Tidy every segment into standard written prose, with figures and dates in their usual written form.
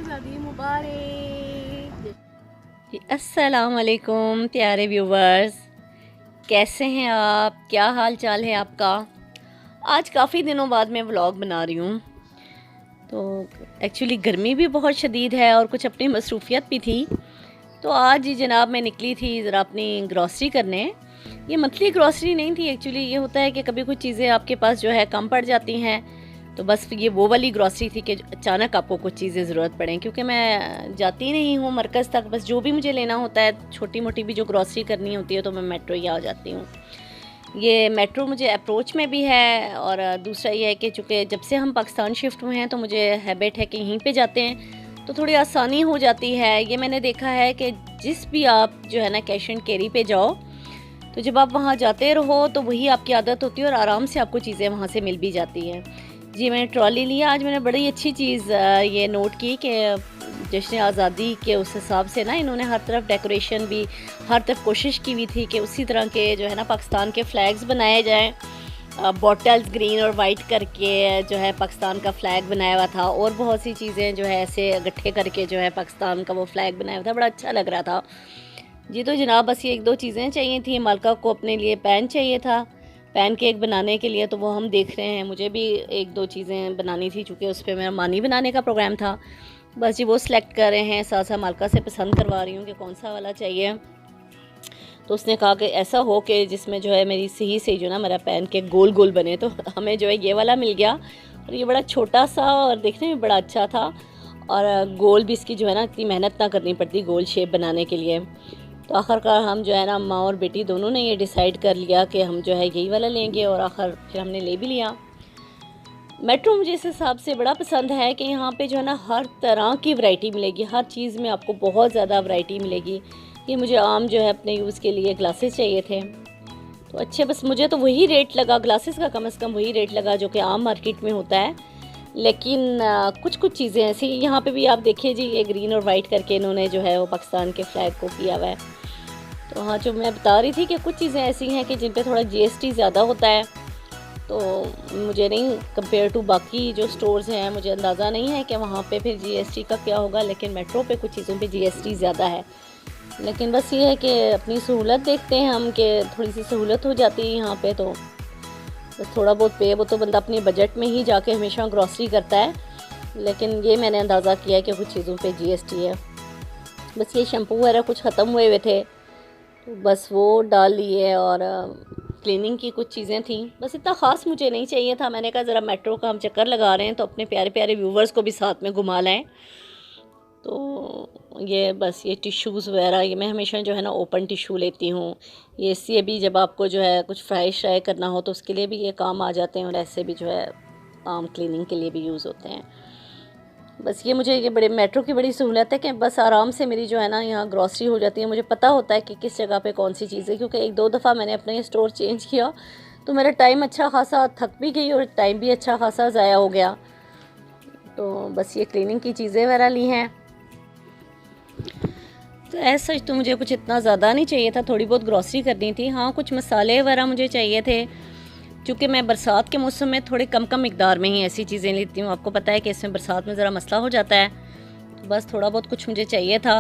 शादी मुबारक। अस्सलाम वालेकुम प्यारे व्यूवर्स, कैसे हैं आप? क्या हाल चाल है आपका? आज काफ़ी दिनों बाद मैं व्लॉग बना रही हूँ। तो एक्चुअली गर्मी भी बहुत शदीद है और कुछ अपनी मसरूफियत भी थी। तो आज ही जनाब मैं निकली थी ज़रा अपनी ग्रॉसरी करने। ये मंथली ग्रॉसरी नहीं थी एक्चुअली। ये होता है कि कभी कुछ चीज़ें आपके पास जो है कम पड़ जाती हैं, तो बस ये वो वाली ग्रॉसरी थी कि अचानक आपको कुछ चीज़ें ज़रूरत पड़ें, क्योंकि मैं जाती नहीं हूँ मरकज़ तक। बस जो भी मुझे लेना होता है, छोटी मोटी भी जो ग्रॉसरी करनी होती है, तो मैं मेट्रो ही आ जाती हूँ। ये मेट्रो मुझे अप्रोच में भी है, और दूसरा ये है कि चूँकि जब से हम पाकिस्तान शिफ्ट हुए हैं तो मुझे हैबिट है कि यहीं पे जाते हैं तो थोड़ी आसानी हो जाती है। ये मैंने देखा है कि जिस भी आप जो है ना कैश एंड कैरी पे जाओ, तो जब आप वहाँ जाते रहो तो वही आपकी आदत होती है और आराम से आपको चीज़ें वहाँ से मिल भी जाती हैं। जी, मैंने ट्रॉली लिया। आज मैंने बड़ी अच्छी चीज़ ये नोट की कि जश्न आज़ादी के उस हिसाब से ना इन्होंने हर तरफ डेकोरेशन भी, हर तरफ कोशिश की हुई थी कि उसी तरह के जो है ना पाकिस्तान के फ़्लैग्स बनाए जाएँ। बॉटल्स ग्रीन और वाइट करके जो है पाकिस्तान का फ़्लैग बनाया हुआ था, और बहुत सी चीज़ें जो है ऐसे इकट्ठे करके जो है पाकिस्तान का वो फ़्लैग बनाया हुआ था। बड़ा अच्छा लग रहा था जी। तो जनाब बस ये एक दो चीज़ें चाहिए थी। मालका को अपने लिए पैन चाहिए था, पैन केक बनाने के लिए, तो वो हम देख रहे हैं। मुझे भी एक दो चीज़ें बनानी थी चूँकि उस पर मेरा मानी बनाने का प्रोग्राम था। बस जी वो सिलेक्ट कर रहे हैं, साथ साथ मालका से पसंद करवा रही हूँ कि कौन सा वाला चाहिए। तो उसने कहा कि ऐसा हो कि जिसमें जो है मेरी सही से जो ना मेरा पैन केक गोल गोल बने। तो हमें जो है ये वाला मिल गया, और ये बड़ा छोटा सा और देखने में बड़ा अच्छा था, और गोल भी इसकी जो है ना इतनी मेहनत ना करनी पड़ती गोल शेप बनाने के लिए। तो आखिरकार हम जो है ना माँ और बेटी दोनों ने ये डिसाइड कर लिया कि हम जो है यही वाला लेंगे, और आखिर फिर हमने ले भी लिया। मेट्रो मुझे इस हिसाब से बड़ा पसंद है कि यहाँ पे जो है ना हर तरह की वैरायटी मिलेगी, हर चीज़ में आपको बहुत ज़्यादा वैरायटी मिलेगी। ये मुझे आम जो है अपने यूज़ के लिए ग्लासेस चाहिए थे, तो अच्छे, बस मुझे तो वही रेट लगा ग्लासेस का, कम से कम वही रेट लगा जो कि आम मार्केट में होता है। लेकिन कुछ कुछ चीज़ें ऐसी यहाँ पे भी आप देखिए जी, ये ग्रीन और वाइट करके इन्होंने जो है वो पाकिस्तान के फ्लैग को किया हुआ है। तो हाँ, जो मैं बता रही थी कि कुछ चीज़ें ऐसी हैं कि जिन पे थोड़ा जीएसटी ज़्यादा होता है। तो मुझे नहीं, कंपेयर टू बाकी जो स्टोर्स हैं, मुझे अंदाज़ा नहीं है कि वहाँ पे फिर जीएसटी का क्या होगा, लेकिन मेट्रो पे कुछ चीज़ों पे जीएसटी ज़्यादा है। लेकिन बस ये है कि अपनी सहूलत देखते हैं हम कि थोड़ी सी सहूलत हो जाती है यहाँ पे, तो बस थोड़ा बहुत पे वो तो बंदा अपने बजट में ही जाके हमेशा ग्रॉसरी करता है। लेकिन ये मैंने अंदाज़ा किया है कि कुछ चीज़ों पे जीएसटी है। बस ये शैम्पू वगैरह कुछ ख़त्म हुए हुए थे, तो बस वो डाल लिए, और क्लीनिंग की कुछ चीज़ें थी। बस इतना ख़ास मुझे नहीं चाहिए था। मैंने कहा ज़रा मेट्रो का हम चक्कर लगा रहे हैं तो अपने प्यारे प्यारे व्यूवर्स को भी साथ में घुमा लाएँ। तो ये बस ये टिश्यूज़ वगैरह, ये मैं हमेशा जो है ना ओपन टिश्यू लेती हूँ। ये इससे भी जब आपको जो है कुछ फ्राई श्राई करना हो तो उसके लिए भी ये काम आ जाते हैं, और ऐसे भी जो है आम क्लीनिंग के लिए भी यूज़ होते हैं। बस ये मुझे ये बड़े मेट्रो की बड़ी सहूलत है कि बस आराम से मेरी जो है ना यहाँ ग्रॉसरी हो जाती है। मुझे पता होता है कि किस जगह पे कौन सी चीज़ है, क्योंकि एक दो दफ़ा मैंने अपना ये स्टोर चेंज किया तो मेरा टाइम अच्छा खासा, थक भी गई और टाइम भी अच्छा खासा ज़ाया हो गया। तो बस ये क्लीनिंग की चीज़ें वगैरह ली हैं। तो ऐसा सच तो मुझे कुछ इतना ज़्यादा नहीं चाहिए था, थोड़ी बहुत ग्रॉसरी करनी थी। हाँ, कुछ मसाले वगैरह मुझे चाहिए थे, क्योंकि मैं बरसात के मौसम में थोड़े कम कम मिकदार में ही ऐसी चीज़ें लेती हूँ। आपको पता है कि इसमें बरसात में ज़रा मसला हो जाता है, तो बस थोड़ा बहुत कुछ मुझे चाहिए था,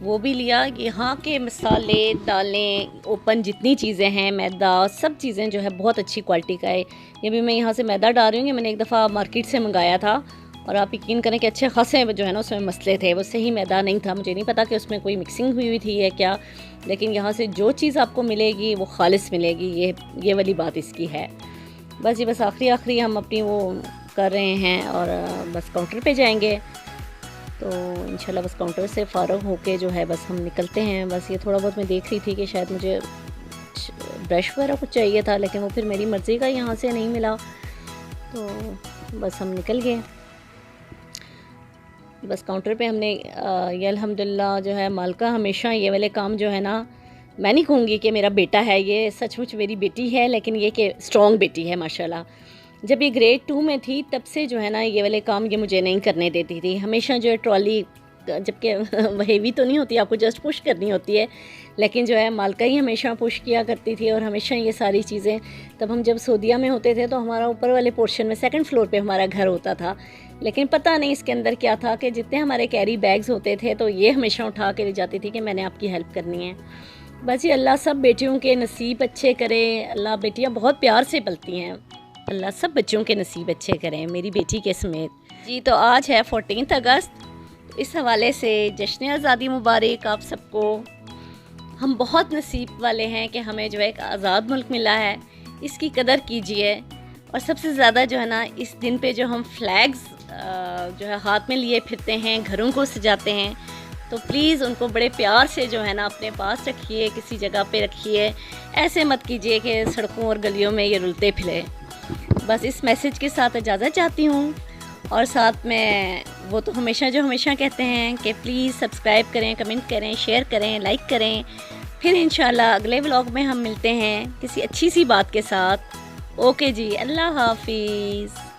वो भी लिया। यहाँ के मसाले, दालें, ओपन जितनी चीज़ें हैं, मैदा, सब चीज़ें जो है बहुत अच्छी क्वालिटी का है। ये भी मैं यहाँ से मैदा डाल रही हूँ, ये मैंने एक दफ़ा मार्केट से मंगाया था, और आप यकीन करें कि अच्छे खासे जो है ना उसमें मसले थे, वो सही मैदा नहीं था। मुझे नहीं पता कि उसमें कोई मिक्सिंग हुई हुई थी या क्या, लेकिन यहाँ से जो चीज़ आपको मिलेगी वो खालिस मिलेगी, ये वाली बात इसकी है। बस ये बस आखिरी हम अपनी वो कर रहे हैं, और बस काउंटर पे जाएंगे। तो इंशाल्लाह बस काउंटर से फ़ारग होके जो है बस हम निकलते हैं। बस ये थोड़ा बहुत मैं देख रही थी कि शायद मुझे ब्रश वगैरह कुछ चाहिए था, लेकिन वो फिर मेरी मर्ज़ी का यहाँ से नहीं मिला, तो बस हम निकल गए। बस काउंटर पे हमने ये अल्हम्दुलिल्लाह जो है मालका हमेशा ये वाले काम जो है ना, मैं नहीं कहूँगी कि मेरा बेटा है, ये सचमुच मेरी बेटी है, लेकिन ये कि स्ट्रॉन्ग बेटी है माशाल्लाह। जब ये ग्रेड 2 में थी तब से जो है ना ये वाले काम ये मुझे नहीं करने देती थी। हमेशा जो है ट्रॉली जबकि हेवी तो नहीं होती, आपको जस्ट पुश करनी होती है, लेकिन जो है मालका ही हमेशा पुश किया करती थी और हमेशा ये सारी चीज़ें। तब हम जब सऊदीया में होते थे तो हमारा ऊपर वाले पोर्शन में 2nd फ्लोर पे हमारा घर होता था, लेकिन पता नहीं इसके अंदर क्या था कि जितने हमारे कैरी बैग्स होते थे तो ये हमेशा उठा के ले जाती थी कि मैंने आपकी हेल्प करनी है। बस ये अल्लाह सब बेटियों के नसीब अच्छे करे। अल्लाह, बेटियाँ बहुत प्यार से पलती हैं, अल्लाह सब बच्चों के नसीब अच्छे करें, मेरी बेटी के समेत। जी तो आज है 14 अगस्त, इस हवाले से जश्न आज़ादी मुबारक आप सबको। हम बहुत नसीब वाले हैं कि हमें जो है एक आज़ाद मुल्क मिला है, इसकी कदर कीजिए। और सबसे ज़्यादा जो है ना, इस दिन पे जो हम फ्लैग्स जो है हाथ में लिए फिरते हैं, घरों को सजाते हैं, तो प्लीज़ उनको बड़े प्यार से जो है ना अपने पास रखिए, किसी जगह पे रखिए। ऐसे मत कीजिए कि सड़कों और गलियों में ये रुलते फिरे। बस इस मैसेज के साथ इजाज़त चाहती हूँ। और साथ में वो तो हमेशा कहते हैं कि प्लीज़ सब्सक्राइब करें, कमेंट करें, शेयर करें, लाइक करें। फिर इंशाल्लाह अगले व्लॉग में हम मिलते हैं किसी अच्छी सी बात के साथ। ओके जी, अल्लाह हाफिज़।